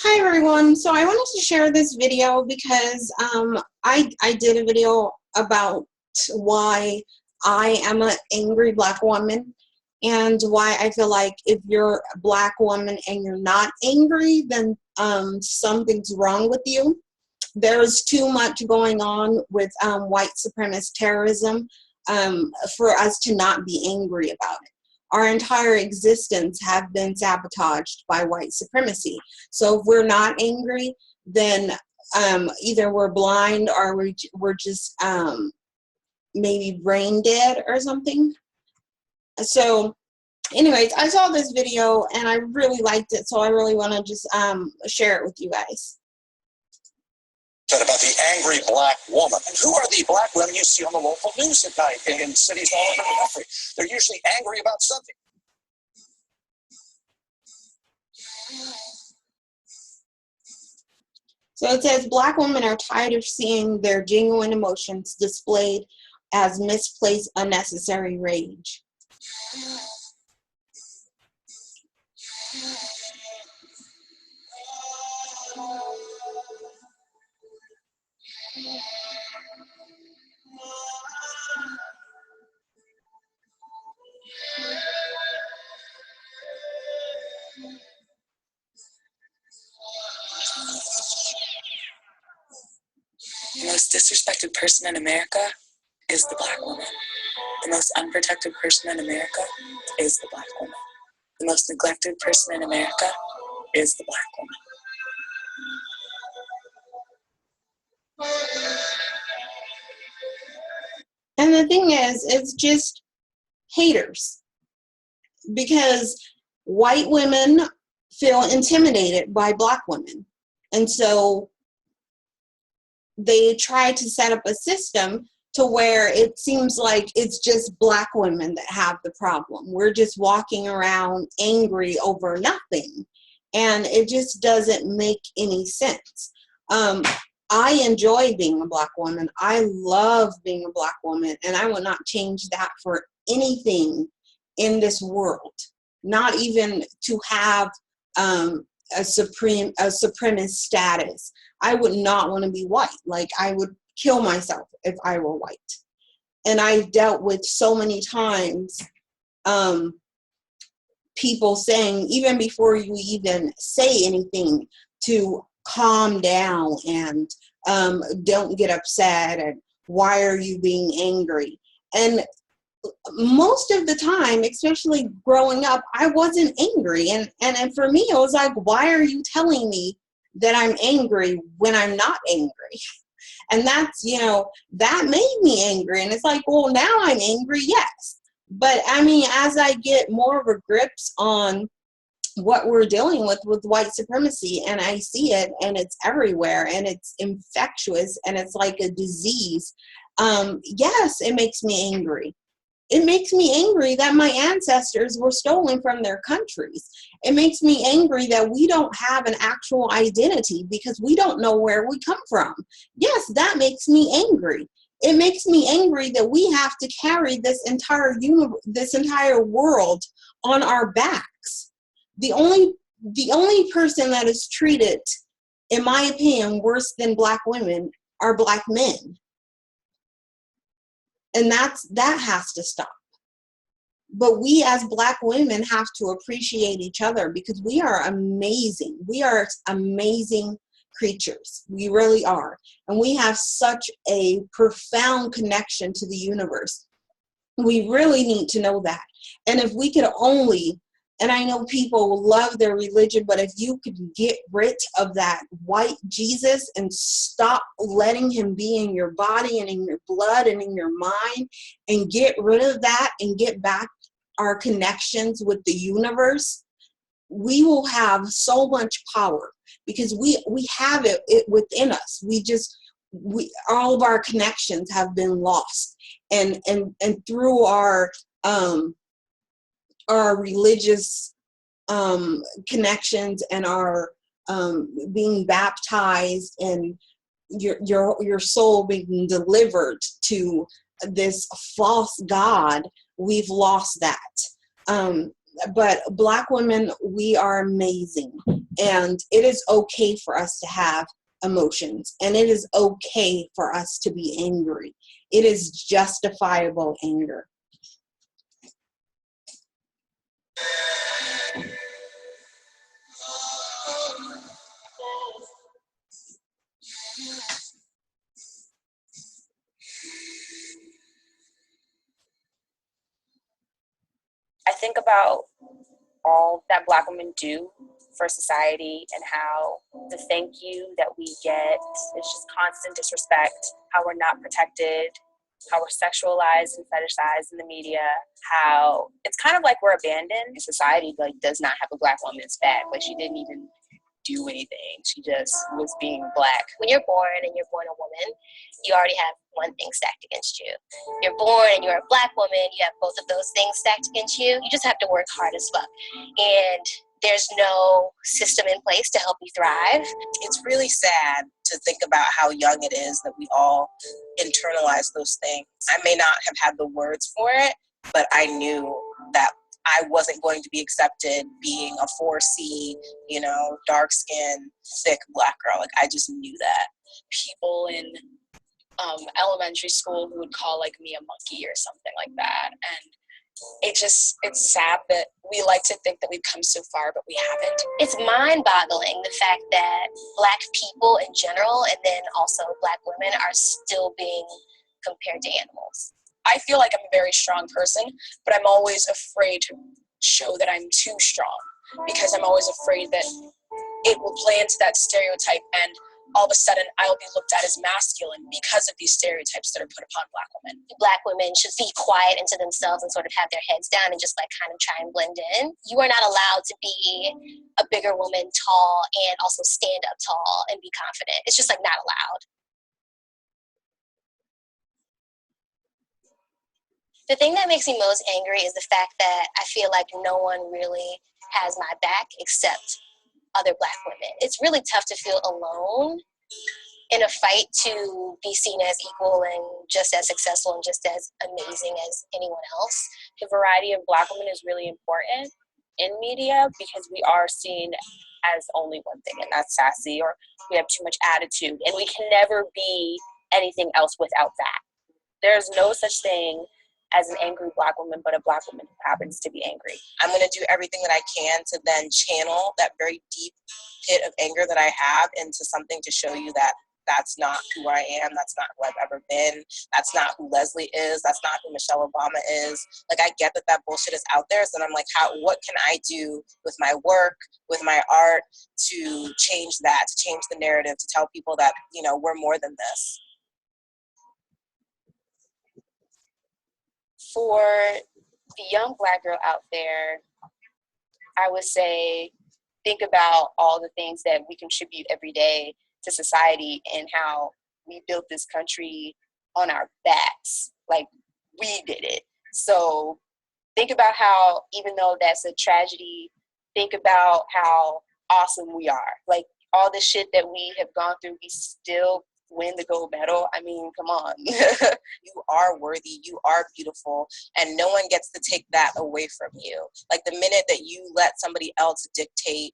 Hi everyone, so I wanted to share this video because I did a video about why I am an angry black woman and why I feel like if you're a black woman and you're not angry, then something's wrong with you. There's too much going on with white supremacist terrorism for us to not be angry about it. Our entire existence have been sabotaged by white supremacy. So if we're not angry, then either we're blind or we're just maybe brain dead or something. So anyways, I saw this video and I really liked it, so I really want to just share it with you guys. About the angry black woman. And who are the black women you see on the local news at night in cities all over the country? They're usually angry about something. So it says, black women are tired of seeing their genuine emotions displayed as misplaced, unnecessary rage. The most disrespected person in America is the black woman. The most unprotected person in America is the black woman. The most neglected person in America is the black woman. And the thing is, it's just haters. Because white women feel intimidated by black women. And so they try to set up a system to where it seems like it's just black women that have the problem. We're just walking around angry over nothing. And it just doesn't make any sense. I enjoy being a black woman. I love being a black woman. And I will not change that for anything in this world. Not even to have a supremacist status. I would not want to be white. Like, I would kill myself if I were white. And I've dealt with so many times people saying, even before you even say anything, to calm down and don't get upset, and why are you being angry? And most of the time, especially growing up, I wasn't angry. And for me, it was like, why are you telling me that I'm angry when I'm not angry? And that's, that made me angry. And it's like, well, now I'm angry, yes. But I mean, as I get more of a grips on what we're dealing with white supremacy, and I see it, and it's everywhere, and it's infectious, and it's like a disease, yes, it makes me angry. It makes me angry that my ancestors were stolen from their countries. It makes me angry that we don't have an actual identity because we don't know where we come from. Yes, that makes me angry. It makes me angry that we have to carry this entire world on our backs. The only person that is treated, in my opinion, worse than black women are black men. And that has to stop. But we as black women have to appreciate each other because we are amazing. We are amazing creatures. We really are. And we have such a profound connection to the universe. We really need to know that. And if we could only, and I know people love their religion, but if you could get rid of that white Jesus and stop letting him be in your body and in your blood and in your mind, and get rid of that and get back our connections with the universe, we will have so much power because we have it within us. All of our connections have been lost. And through our religious connections and our being baptized and your soul being delivered to this false god, we've lost that. But black women, we are amazing. And it is okay for us to have emotions, and it is okay for us to be angry. It is justifiable anger. I think about all that Black women do for society and how the thank you that we get is just constant disrespect, how we're not protected, how we're sexualized and fetishized in the media, how it's kind of like we're abandoned. Society like does not have a Black woman's back. Like she didn't even do anything. She just was being Black. When you're born and you're born a woman, you already have one thing stacked against you. You're born and you're a Black woman, you have both of those things stacked against you. You just have to work hard as fuck. And there's no system in place to help you thrive. It's really sad to think about how young it is that we all internalize those things. I may not have had the words for it, but I knew that I wasn't going to be accepted being a 4C, dark-skinned, thick Black girl. Like, I just knew that. People in elementary school who would call like me a monkey or something like that. And it's sad that we like to think that we've come so far, but we haven't. It's mind-boggling the fact that Black people in general, and then also Black women, are still being compared to animals. I feel like I'm a very strong person, but I'm always afraid to show that I'm too strong because I'm always afraid that it will play into that stereotype and all of a sudden I'll be looked at as masculine because of these stereotypes that are put upon Black women. Black women should be quiet into themselves and sort of have their heads down and just like kind of try and blend in. You are not allowed to be a bigger woman, tall, and also stand up tall and be confident. It's just like not allowed. The thing that makes me most angry is the fact that I feel like no one really has my back except other Black women. It's really tough to feel alone in a fight to be seen as equal and just as successful and just as amazing as anyone else. The variety of Black women is really important in media because we are seen as only one thing, and that's sassy, or we have too much attitude, and we can never be anything else without that. There's no such thing as an angry Black woman, but a Black woman who happens to be angry. I'm going to do everything that I can to then channel that very deep pit of anger that I have into something to show you that that's not who I am. That's not who I've ever been. That's not who Leslie is. That's not who Michelle Obama is. Like, I get that bullshit is out there. So I'm like, what can I do with my work, with my art to change that, to change the narrative, to tell people that, we're more than this. For the young Black girl out there, I would say, think about all the things that we contribute every day to society and how we built this country on our backs. Like, we did it. So think about how, even though that's a tragedy, think about how awesome we are. Like, all the shit that we have gone through, we still win the gold medal. I mean, come on. You are worthy, you are beautiful, and no one gets to take that away from you. Like, the minute that you let somebody else dictate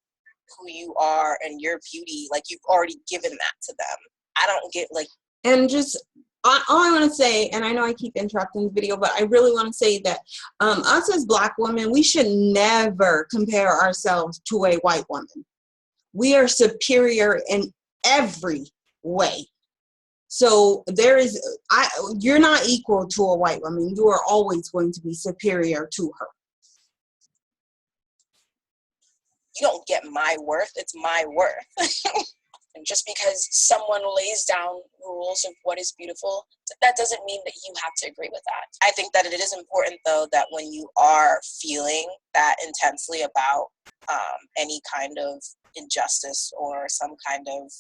who you are and your beauty, like, you've already given that to them. I don't get, like... And just, all I want to say, and I know I keep interrupting the video, but I really want to say that us as Black women, we should never compare ourselves to a white woman. We are superior in every way. So you're not equal to a white woman. You are always going to be superior to her. You don't get my worth, it's my worth. And just because someone lays down rules of what is beautiful, that doesn't mean that you have to agree with that. I think that it is important, though, that when you are feeling that intensely about any kind of injustice or some kind of,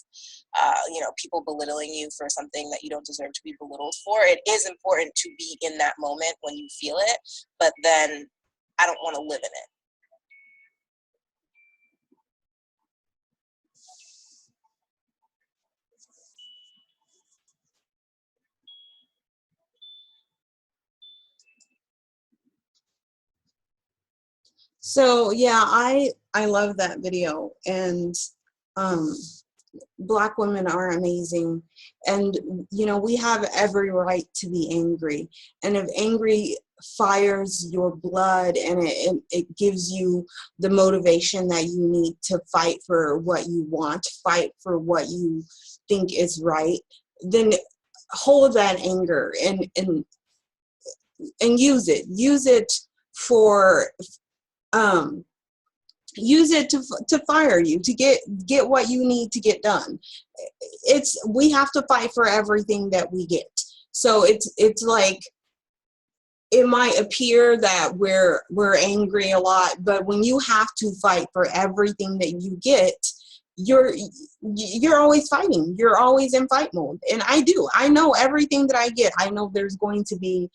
people belittling you for something that you don't deserve to be belittled for, it is important to be in that moment when you feel it, but then I don't want to live in it. So yeah, I I love that video. And Black women are amazing, and you know, we have every right to be angry, and if angry fires your blood and it gives you the motivation that you need to fight for what you want, fight for what you think is right, then hold that anger and use it for use it to fire you, to get what you need to get done. We have to fight for everything that we get. So it's like, it might appear that we're angry a lot, but when you have to fight for everything that you get, you're always fighting. You're always in fight mode. And I know everything that I get. I know there's going to be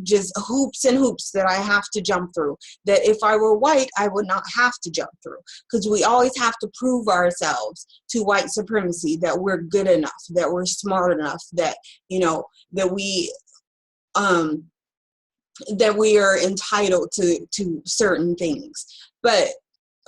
just hoops and hoops that I have to jump through, that if I were white, I would not have to jump through, because we always have to prove ourselves to white supremacy that we're good enough, that we're smart enough, that, you know, that we are entitled to certain things. But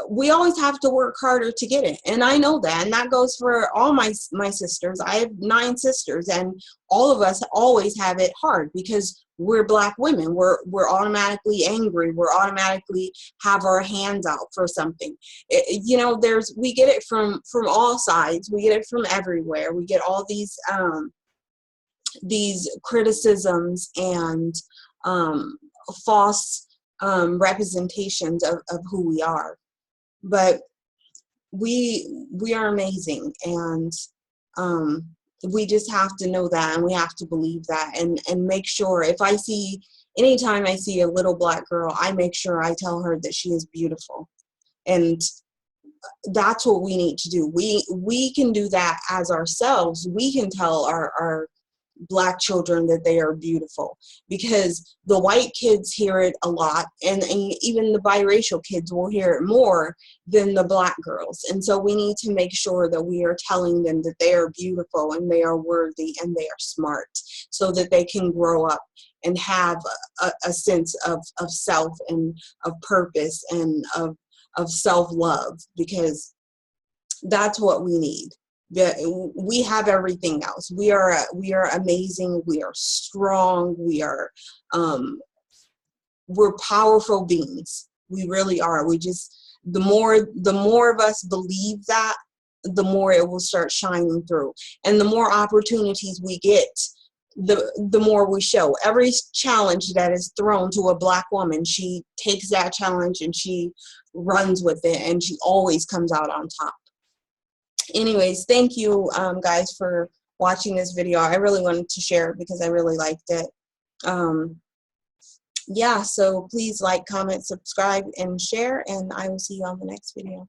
we always have to work harder to get it, and I know that, and that goes for all my sisters. I have 9 sisters, and all of us always have it hard because we're Black women. We're automatically angry. We're automatically have our hands out for something. You know, we get it from all sides. We get it from everywhere. We get all these criticisms and false representations of who we are. But we are amazing, and we just have to know that, and we have to believe that, and make sure, anytime I see a little Black girl, I make sure I tell her that she is beautiful. And that's what we need to do. We can do that as ourselves. We can tell our Black children that they are beautiful, because the white kids hear it a lot, and even the biracial kids will hear it more than the Black girls. And so we need to make sure that we are telling them that they are beautiful and they are worthy and they are smart, so that they can grow up and have a sense of self and of purpose and of self-love, because that's what we need. We have everything else. We are amazing. We are strong. We're powerful beings. We really are. The more of us believe that, the more it will start shining through, and the more opportunities we get, the more we show. Every challenge that is thrown to a Black woman, she takes that challenge and she runs with it, and she always comes out on top. Anyways, thank you guys for watching this video. I really wanted to share it because I really liked it. Yeah, so please like, comment, subscribe, and share, and I will see you on the next video.